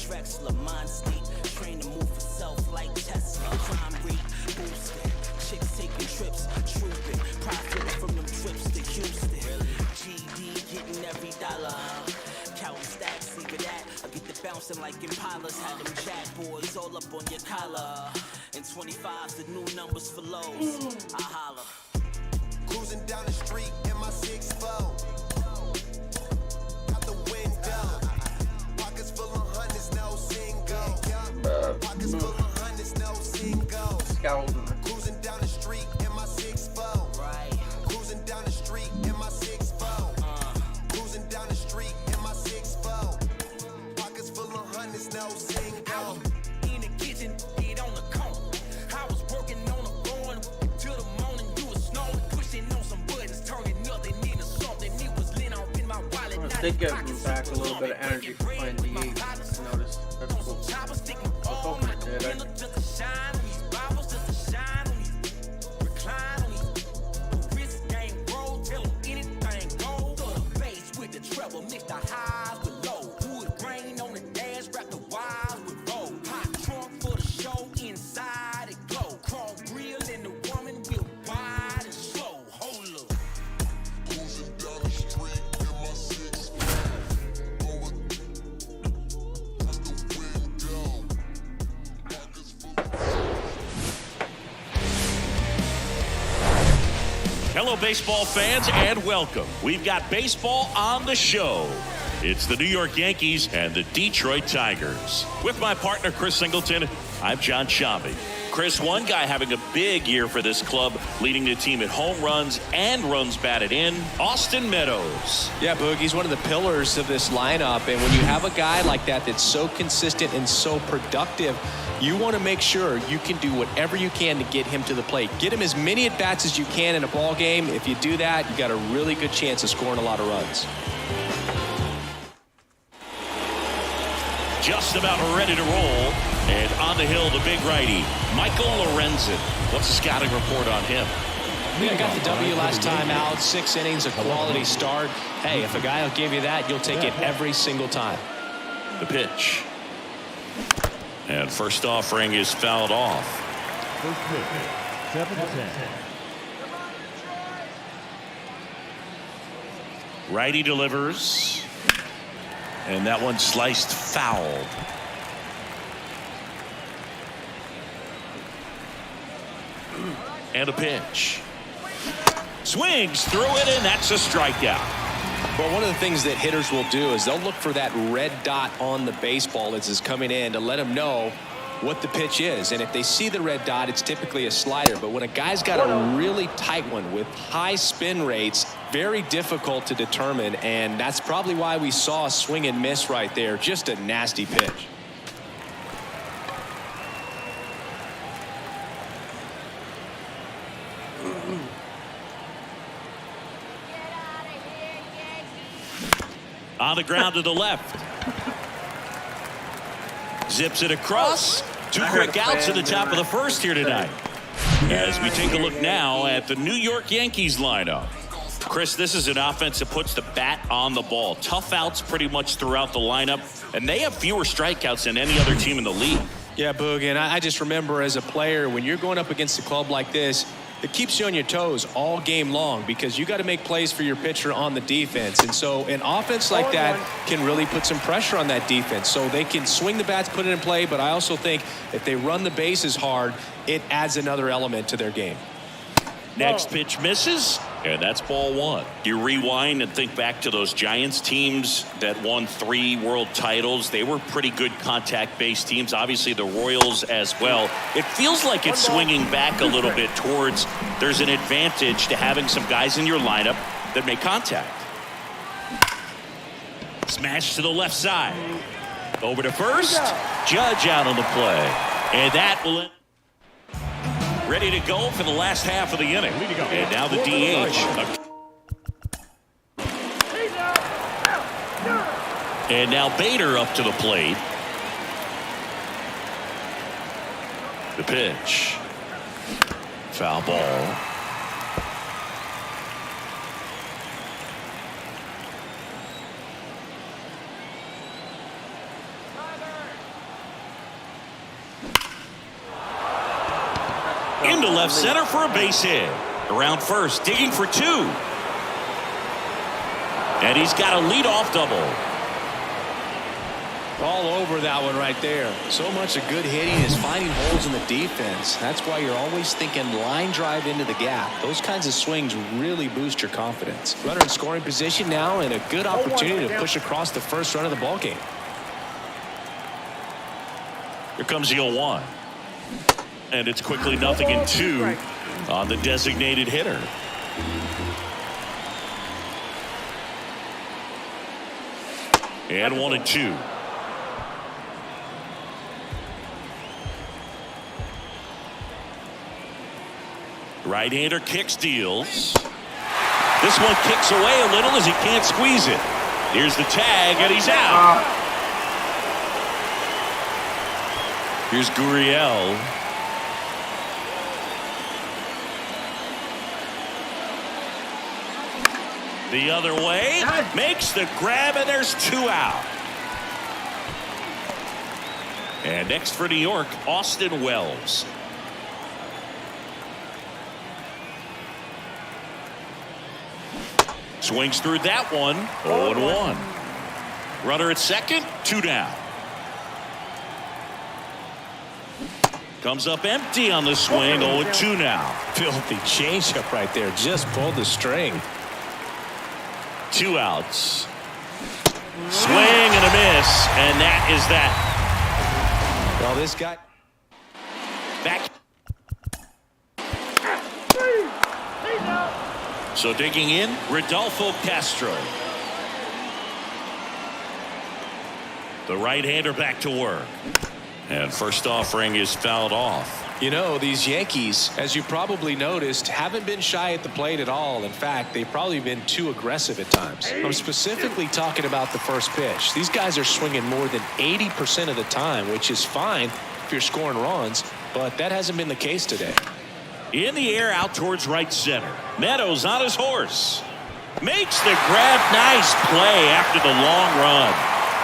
Drexler, mind state, train to move for self like Tesla. Crime rate boosted, chicks taking trips, trooping, profiting from them trips to Houston. GD getting every dollar. Count stacks, leave it at. I get the bouncing like Impalas. Had them jack boys all up on your collar. And 25's the new numbers for lows. I holla. Cruising down the street in my 6'4". Out the window. Pockets full of hundreds, no single. Pockets full of hundreds, no single. Cruising down the street in my 6'4". Right. Cruising down the street in my 6'4". Cruising down the street in my 6'4". Pockets full of hundreds, no single. In the kitchen, it on the cone. I was working on the phone till the morning. You was snowing, pushing on some buttons, turning nothing into something. It was lit off in my wallet. I think it gives me back a little bit of energy for playing DE. Notice that's cool. I was hoping it did. Mix the highs with low. Wood grain on the dash, wrap the wires with roll. Hot trunk for the show, inside it glow. Chrome grill and the woman built wide and slow. Hold up. Cruising down the street in my 6'4". Over out the window. Pockets full of Hello, baseball fans, and welcome. We've got baseball on the show. It's the New York Yankees and the Detroit Tigers. With my partner, Chris Singleton, I'm John Shambi. Chris, one guy having a big year for this club, leading the team in home runs and runs batted in, Austin Meadows. Yeah, Boog, he's one of the pillars of this lineup, and when you have a guy like that that's so consistent and so productive, you want to make sure you can do whatever you can to get him to the plate. Get him as many at-bats as you can in a ball game. If you do that, you got a really good chance of scoring a lot of runs. Just about ready to roll. And on the hill, the big righty, Michael Lorenzen. What's the scouting report on him? Yeah, got the W last time out. 6 innings, a quality start. Hey, if a guy will give you that, you'll take it every single time. The pitch. And first offering is fouled off. First pitch, 7-10. Righty delivers. And that one sliced foul. And a pitch. Swings through it, and that's a strikeout. Well, one of the things that hitters will do is they'll look for that red dot on the baseball as it's coming in to let them know what the pitch is. And if they see the red dot, it's typically a slider. But when a guy's got a really tight one with high spin rates, very difficult to determine. And that's probably why we saw a swing and miss right there. Just a nasty pitch. On the ground to the left. Zips it across. 2 quick outs at the top of the first here tonight. As we take a look now at the New York Yankees lineup. Chris, this is an offense that puts the bat on the ball. Tough outs pretty much throughout the lineup. And they have fewer strikeouts than any other team in the league. Yeah, Boog, and I just remember as a player, when you're going up against a club like this, it keeps you on your toes all game long because you got to make plays for your pitcher on the defense. And so an offense like that can really put some pressure on that defense. So they can swing the bats, put it in play, but I also think if they run the bases hard, it adds another element to their game. Next pitch misses, and that's ball 1. You rewind and think back to those Giants teams that won 3 world titles. They were pretty good contact-based teams. Obviously, the Royals as well. It feels like it's swinging back a little bit towards there's an advantage to having some guys in your lineup that make contact. Smash to the left side. Over to first. Judge out on the play. And that will end. Ready to go for the last half of the inning. And now the DH. And now Bader up to the plate. The pitch. Foul ball. into left center for a base hit. Around first, digging for 2. And he's got a leadoff double. All over that one right there. So much of good hitting is finding holes in the defense. That's why you're always thinking line drive into the gap. Those kinds of swings really boost your confidence. Runner in scoring position now, and a good opportunity to push across the first run of the ball game. Here comes the 0-1. And it's quickly 0-2 on the designated hitter. And 1-2. Right-hander kicks, deals. This one kicks away a little as he can't squeeze it. Here's the tag, and he's out. Here's Gurriel. The other way, makes the grab, and there's 2 out. And next for New York, Austin Wells. Swings through that one. 0-1. Runner at second, 2 down. Comes up empty on the swing. 0-2 now. Filthy changeup right there. Just pulled the string. 2 outs. Swing and a miss, and that is that. Well, this guy Back. So digging in, Rodolfo Castro. The right-hander back to work. And first offering is fouled off. You know, these Yankees, as you probably noticed, haven't been shy at the plate at all. In fact, they've probably been too aggressive at times. I'm specifically talking about the first pitch. These guys are swinging more than 80% of the time, which is fine if you're scoring runs, but that hasn't been the case today. In the air out towards right center. Meadows on his horse. Makes the grab. Nice play after the long run.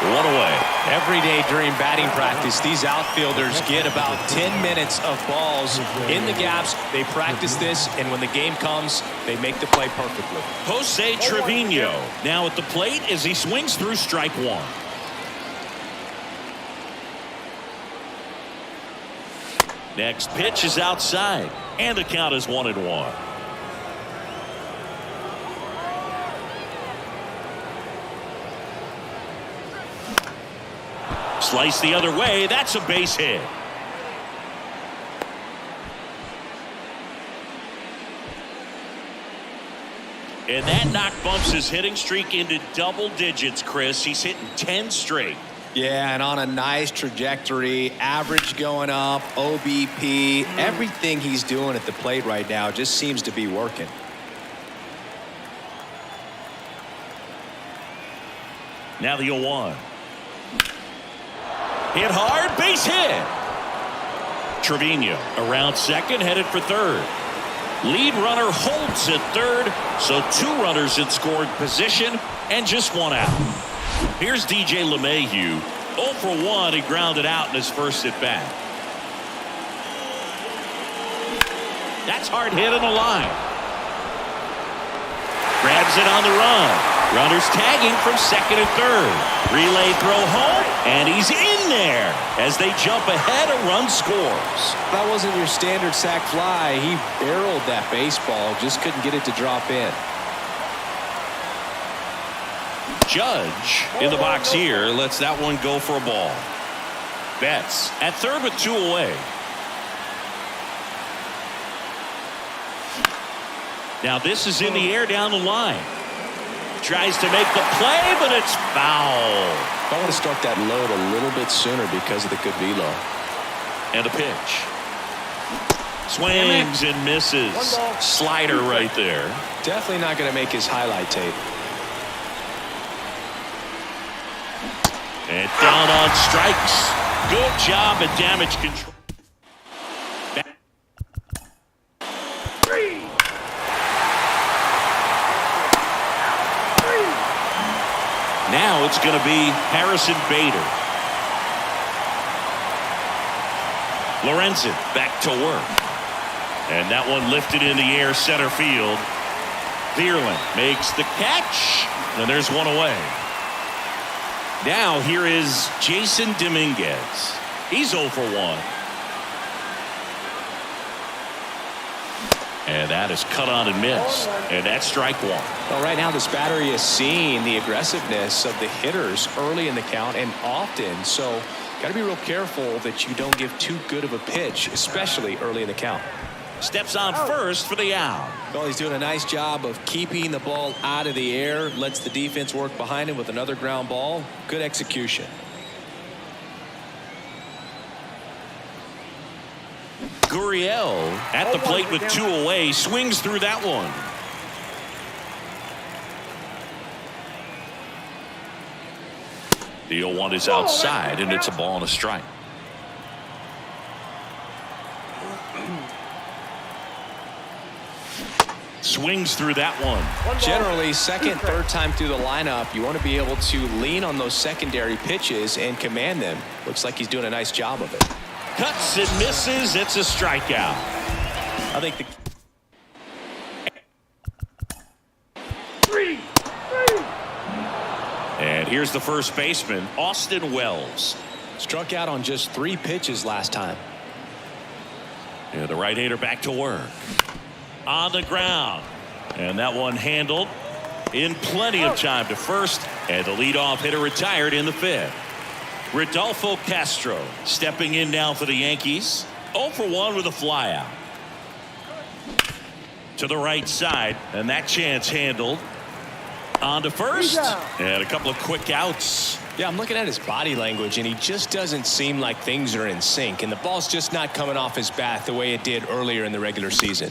1 away. Every day during batting practice, these outfielders get about 10 minutes of balls in the gaps. They practice this, and when the game comes, they make the play perfectly. Jose Trevino now at the plate as he swings through strike 1. Next pitch is outside, and the count is 1-1. Slice the other way. That's a base hit. And that knock bumps his hitting streak into double digits, Chris. He's hitting 10 straight. Yeah, and on a nice trajectory, average going up, OBP, everything he's doing at the plate right now just seems to be working. Now the 0-1. Hit hard, base hit. Trevino around second, headed for third. Lead runner holds at third, so 2 runners in scoring position and just 1 out. Here's DJ LeMahieu. 0 for 1, he grounded out in his first at bat. That's hard hit on the line. Grabs it on the run. Runners tagging from second and third. Relay throw home, and he's in there. As they jump ahead, a run scores. That wasn't your standard sac fly. He barreled that baseball, just couldn't get it to drop in. Judge in the box here lets that one go for a ball. Betts at third with 2 away. Now this is in the air down the line. Tries to make the play, but it's foul. I want to start that load a little bit sooner because of the good velo. And a pitch. Swings and misses. Slider right there. Definitely not going to make his highlight tape. And down on strikes. Good job at damage control. Now it's going to be Harrison Bader. Lorenzen back to work. And that one lifted in the air center field. Thielen makes the catch, and there's one away. Now here is Jason Dominguez. He's 0 for 1. And that is cut on and missed. And that's strike one. Well, right now this battery is seeing the aggressiveness of the hitters early in the count and often. So got to be real careful that you don't give too good of a pitch, especially early in the count. Steps on first for the out. Well, he's doing a nice job of keeping the ball out of the air. Lets the defense work behind him with another ground ball. Good execution. Gurriel at the plate with 2 away. Swings through that one. The 0-1 is outside, and it's a ball and a strike. Swings through that one. Generally, second, third time through the lineup, you want to be able to lean on those secondary pitches and command them. Looks like he's doing a nice job of it. Cuts and misses. It's a strikeout. I think the And here's the first baseman, Austin Wells. Struck out on just 3 pitches last time. Yeah, the right-hander back to work. On the ground. And that one handled in plenty of time to first. And the leadoff hitter retired in the 5th. Rodolfo Castro stepping in now for the Yankees. 0 for 1 with a flyout. To the right side. And that chance handled. On to first. And a couple of quick outs. Yeah, I'm looking at his body language, and he just doesn't seem like things are in sync. And the ball's just not coming off his bat the way it did earlier in the regular season.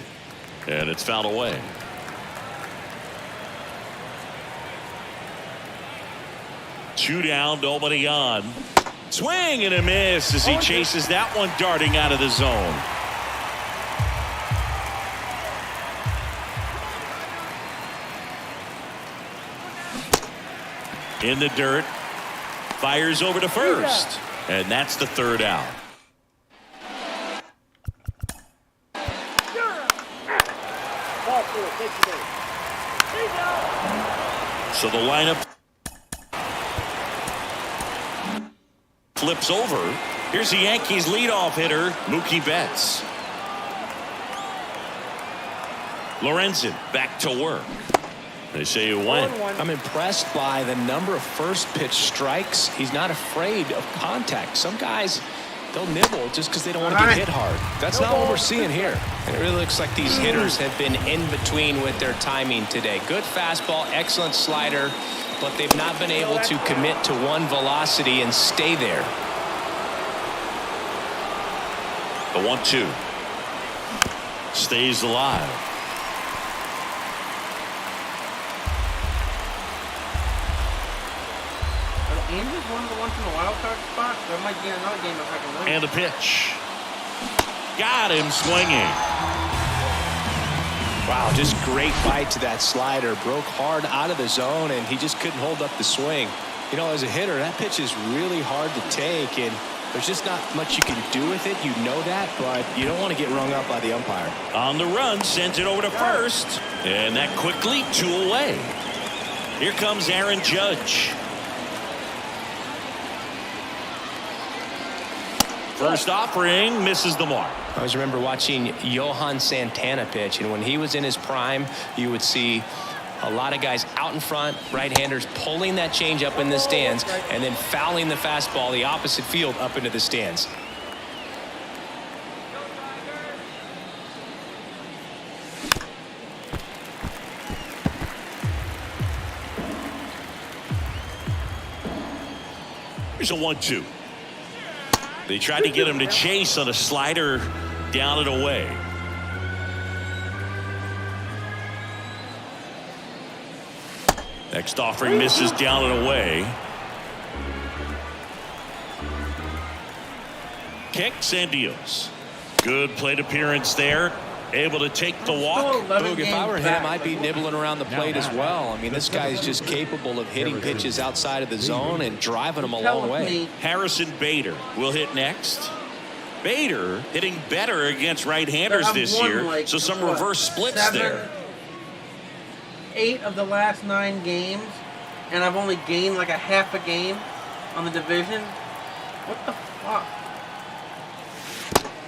And it's fouled away. Two down, nobody on. Swing and a miss as he chases that one darting out of the zone. In the dirt. Fires over to first. And that's the 3rd out. So the lineup flips over. Here's the Yankees leadoff hitter, Mookie Betts. Lorenzen back to work. They say it went. I'm impressed by the number of first pitch strikes. He's not afraid of contact. Some guys, they'll nibble just because they don't want to get hit hard. That's not what we're seeing here. And it really looks like these hitters have been in between with their timing today. Good fastball, excellent slider, but they've not been able to commit to one velocity and stay there. The 1-2 stays alive. Angels one of the ones in the wild card spot. There might be another game if I can win. And a pitch. Got him swinging. Wow, just great bite to that slider. Broke hard out of the zone, and he just couldn't hold up the swing. You know, as a hitter, that pitch is really hard to take, and there's just not much you can do with it. You know that, but you don't want to get rung up by the umpire. On the run, sends it over to first. And that quickly 2 away. Here comes Aaron Judge. First offering misses the mark. I always remember watching Johan Santana pitch, and when he was in his prime, you would see a lot of guys out in front, right-handers pulling that change up in the stands and then fouling the fastball the opposite field up into the stands. Here's a 1-2. They tried to get him to chase on a slider down and away. Next offering misses down and away. Kicks and deals. Good plate appearance there. Able to take the walk. Boog, if I were him, I'd be nibbling around the plate as well. I mean, this guy is just capable of hitting pitches outside of the zone and driving them a long way. Harrison Bader will hit next. Bader hitting better against right-handers this year, like, so some reverse splits 8 of the last 9 games, and I've only gained like a half a game on the division. What the fuck?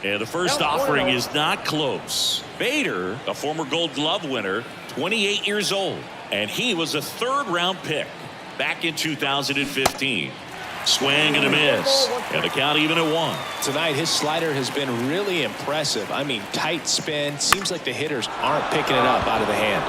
And the first offering is not close. Bader, a former Gold Glove winner, 28 years old, and he was a 3rd-round pick back in 2015. Swing and a miss, and the count even at 1. Tonight, his slider has been really impressive. I mean, tight spin. Seems like the hitters aren't picking it up out of the hand.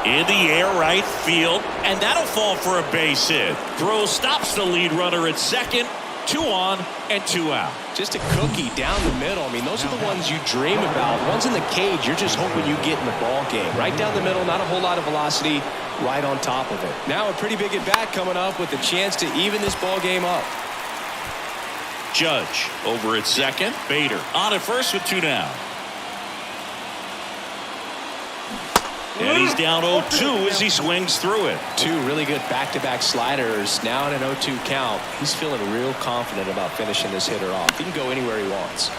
In the air, right field, and that'll fall for a base hit. Throw stops the lead runner at second. 2 on and 2 out. Just a cookie down the middle. I mean, those are the ones you dream about. Ones in the cage, you're just hoping you get in the ball game. Right down the middle, not a whole lot of velocity, right on top of it. Now a pretty big at bat coming up with a chance to even this ball game up. Judge over at second. Bader on at first with 2 down. And he's down 0-2 as he swings through it. 2 really good back-to-back sliders. Now in an 0-2 count. He's feeling real confident about finishing this hitter off. He can go anywhere he wants.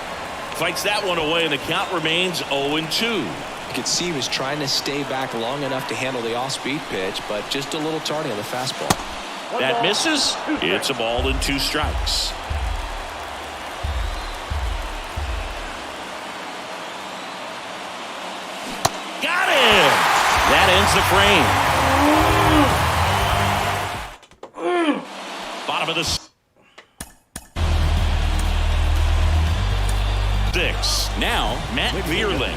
Fights that one away, and the count remains 0-2. You could see he was trying to stay back long enough to handle the off-speed pitch, but just a little tardy on the fastball. That misses. It's a ball and 2 strikes. Got him! That ends the frame. Bottom of the 6. Now, Matt Vierling.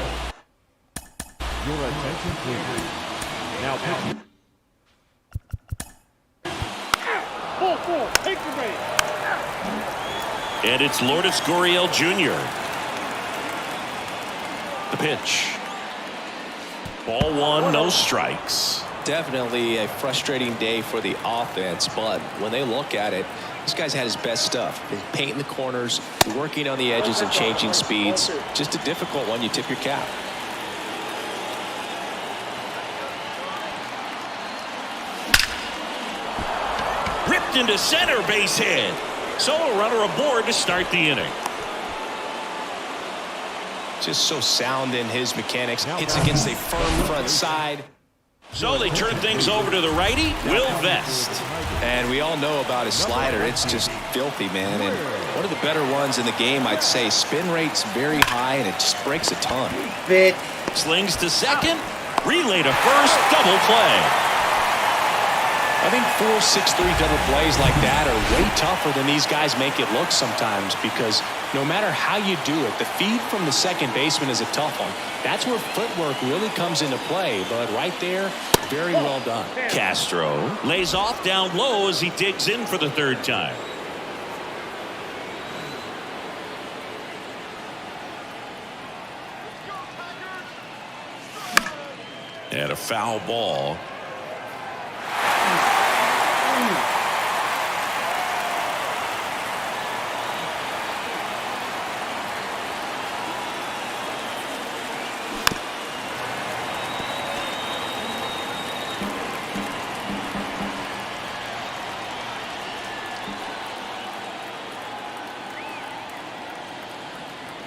Your attention, please. Now pitching. Take the bait. And it's Lourdes Gurriel Jr. The pitch. Ball 1, no strikes. Definitely a frustrating day for the offense, but when they look at it, this guy's had his best stuff. Been painting the corners, working on the edges and changing speeds. Just a difficult one. You tip your cap. Ripped into center, base hit. So a runner aboard to start the inning. Just so sound in his mechanics. Hits against a firm front side. So they turn things over to the righty, Will Vest. And we all know about his slider. It's just filthy, man. And one of the better ones in the game, I'd say. Spin rate's very high, and it just breaks a ton. Bitch. Slings to second. Relay to first. Double play. I think 4-6-3 double plays like that are way tougher than these guys make it look sometimes, because no matter how you do it, the feed from the second baseman is a tough one. That's where footwork really comes into play, but right there, very well done. Castro lays off down low as he digs in for the 3rd time. And a foul ball.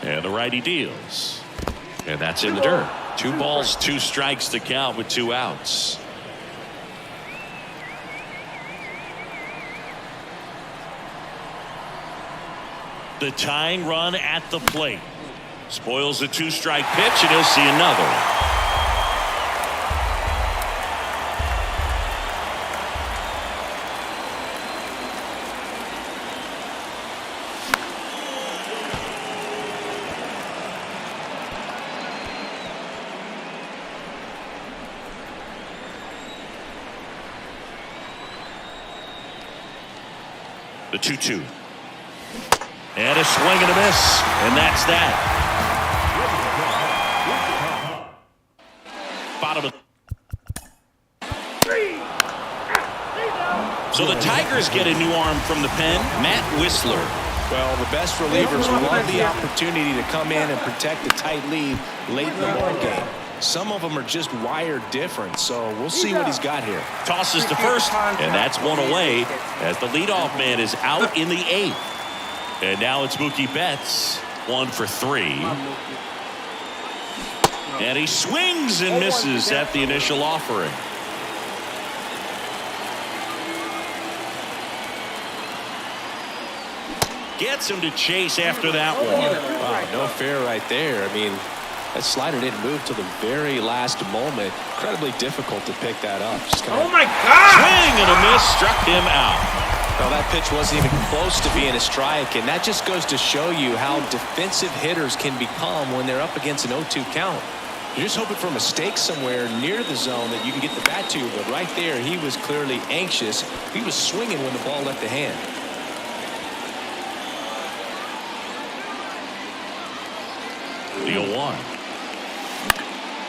And the righty deals. And that's in the dirt. 2 balls, 2 strikes to count with 2 outs. The tying run at the plate. Spoils a 2-strike pitch, and he'll see another. The 2-2. And a swing and a miss. And that's that. Bottom of. So the Tigers get a new arm from the pen, Matt Whistler. Well, the best relievers love the opportunity to come in and protect a tight lead late in the ball game. Some of them are just wired different, so we'll see what he's got here. Tosses to first, and that's one away as the leadoff man is out in the 8th. And now it's Mookie Betts 1 for 3. Come on, Mookie. And he swings and misses at the initial offering. Gets him to chase after that one. Wow, no fair right there. I mean, that slider didn't move till the very last moment. Incredibly difficult to pick that up. Just Oh my God! Swing and a miss, struck him out. Well, that pitch wasn't even close to being a strike, and that just goes to show you how defensive hitters can become when they're up against an 0-2 count. You're just hoping for a mistake somewhere near the zone that you can get the bat to, but right there, he was clearly anxious. He was swinging when the ball left the hand. The 0-1.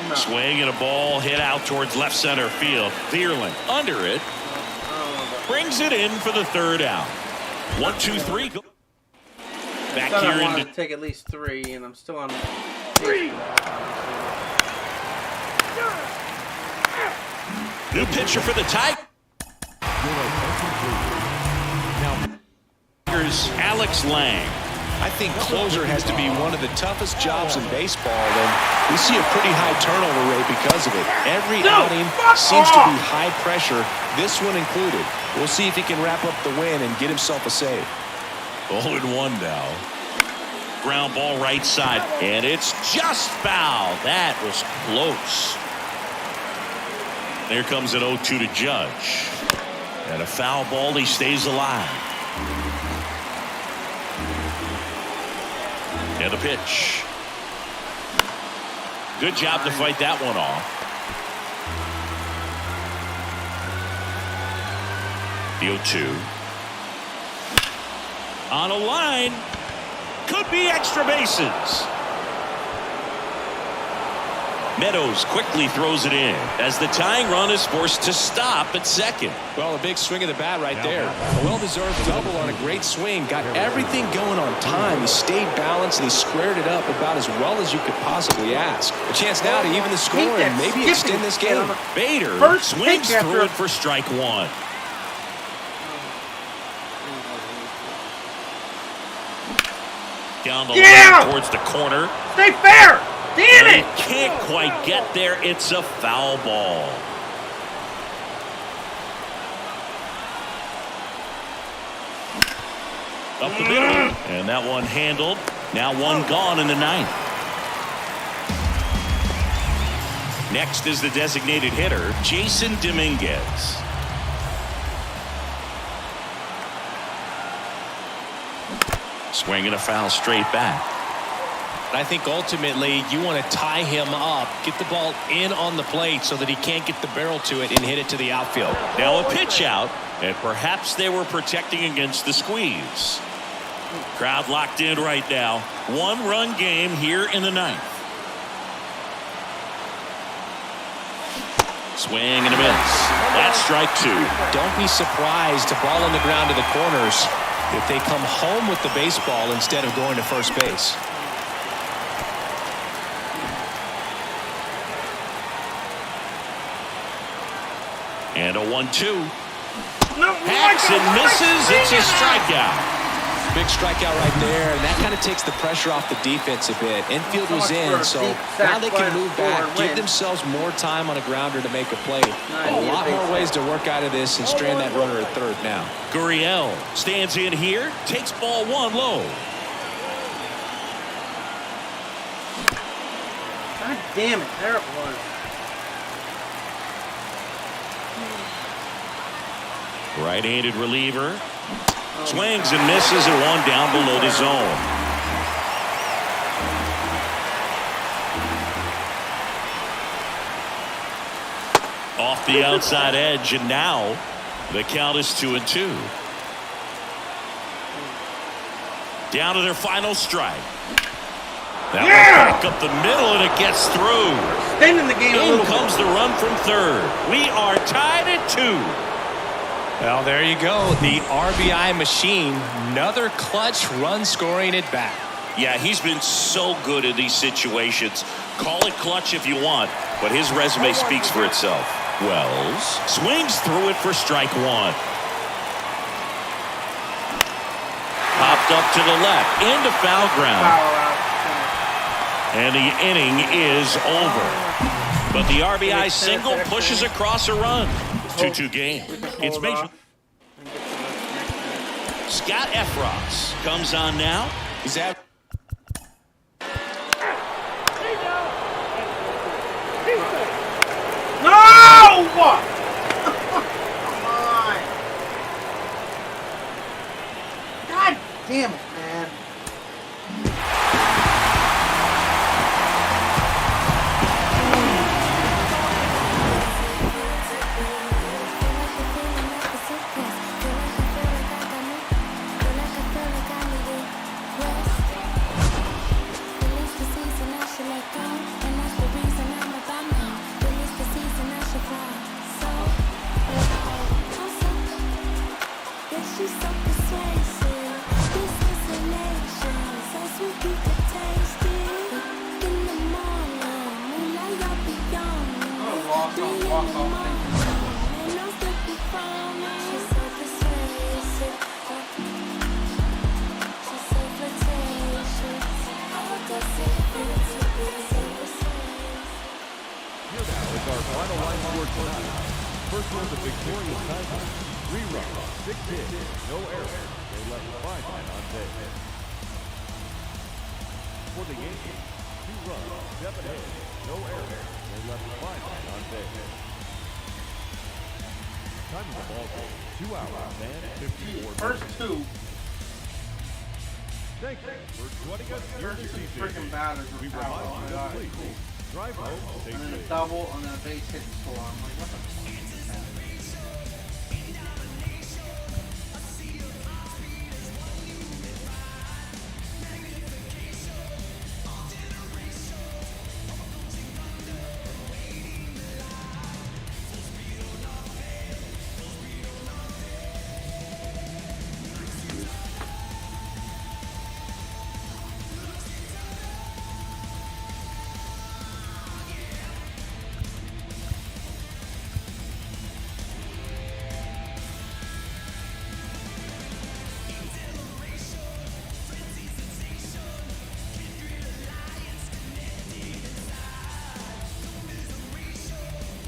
No. Swing and a ball hit out towards left center field. Clearly under it. Brings it in for the third out. 1, 2, 3. Go. Back I here wanted into to take at least 3, and I'm still on 3. new pitcher for the Tigers. Here's Alex Lang. I think closer has to be one of the toughest jobs in baseball, and we see a pretty high turnover rate because of it. Every outing seems to be high pressure, this one included. We'll see if he can wrap up the win and get himself a save. 0-1 now. Ground ball right side, and it's just foul. That was close. There comes an 0-2 to Judge. And a foul ball, he stays alive. And a pitch. Good job to fight that one off. The 0-2. On a line. Could be extra bases. Meadows quickly throws it in as the tying run is forced to stop at second. Well, a big swing of the bat right there. A well-deserved double on a great swing. Got everything going on time. He stayed balanced and he squared it up about as well as you could possibly ask. A chance now to even the score and maybe extend this game. Bader swings through it for strike 1. Down the line towards the corner. Stay fair! Damn it! He can't quite get there. It's a foul ball. Up the middle. And that one handled. Now one gone in the ninth. Next is the designated hitter, Jason Dominguez. Swinging a foul straight back. I think ultimately you want to tie him up, get the ball in on the plate so that he can't get the barrel to it and hit it to the outfield. Now a pitch out, and perhaps they were protecting against the squeeze. Crowd locked in right now. 1-run game here in the ninth. Swing and a miss. That's strike 2. Don't be surprised to ball on the ground to the corners if they come home with the baseball instead of going to first base. And a 1-2. Hacks and misses. It's a strikeout. Big strikeout right there, and that kind of takes the pressure off the defense a bit. Infield was in, so now they can move back, give themselves more time on a grounder to make a play. A lot more ways to work out of this and strand that runner at third now. Gurriel stands in here, takes ball 1 low. God damn it, there it was. Right-handed reliever. Swings and misses at one down below the zone. Off the outside edge, and now the count is 2-2. Down to their final strike. That one back up the middle, and it gets through. Extending the game a little In comes the run from third. We are tied at 2. Well, there you go. The RBI machine. Another clutch run scoring at bat. Yeah, he's been so good in these situations. Call it clutch if you want, but his resume speaks for itself. Wells swings through it for strike 1. Popped up to the left into foul ground. And the inning is over. But the RBI single pushes across a run. 2-2 game. It's major. Scott Efros comes on now. He's at. No! Come on. God damn it, man. First one, the victorious Tigers. 3 runs, 6 hits, no errors. They left 5 men on base. For the Yankees, 2 runs, 7 hits, no errors. They left 5 men on base. Time of the ball game, 2 hours and 54 minutes. First 2. Thank you for joining us here First this 2 evening. freaking batters We were remind foul. you to please drive home And then a safely. double, and then a base hit and score. I'm like, what the fuck?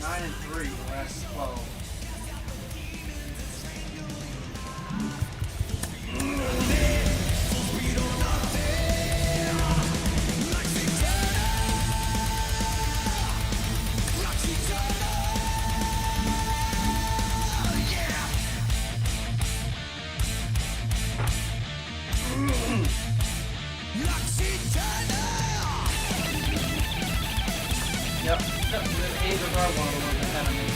Nine and 3, the last 12. Yep, the Angels are one of the ones ahead of me.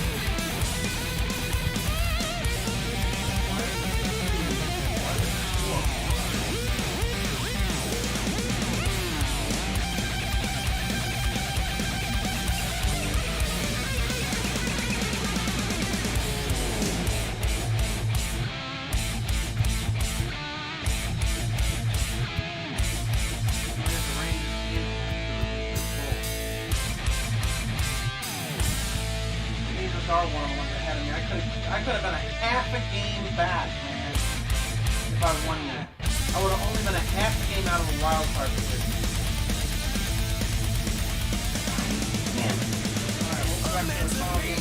Are one of the ones ahead of me. I could have been a half a game back, man, if I won that. I would have only been a half a game out of the wild card position. Damn. Alright, we'll go back to the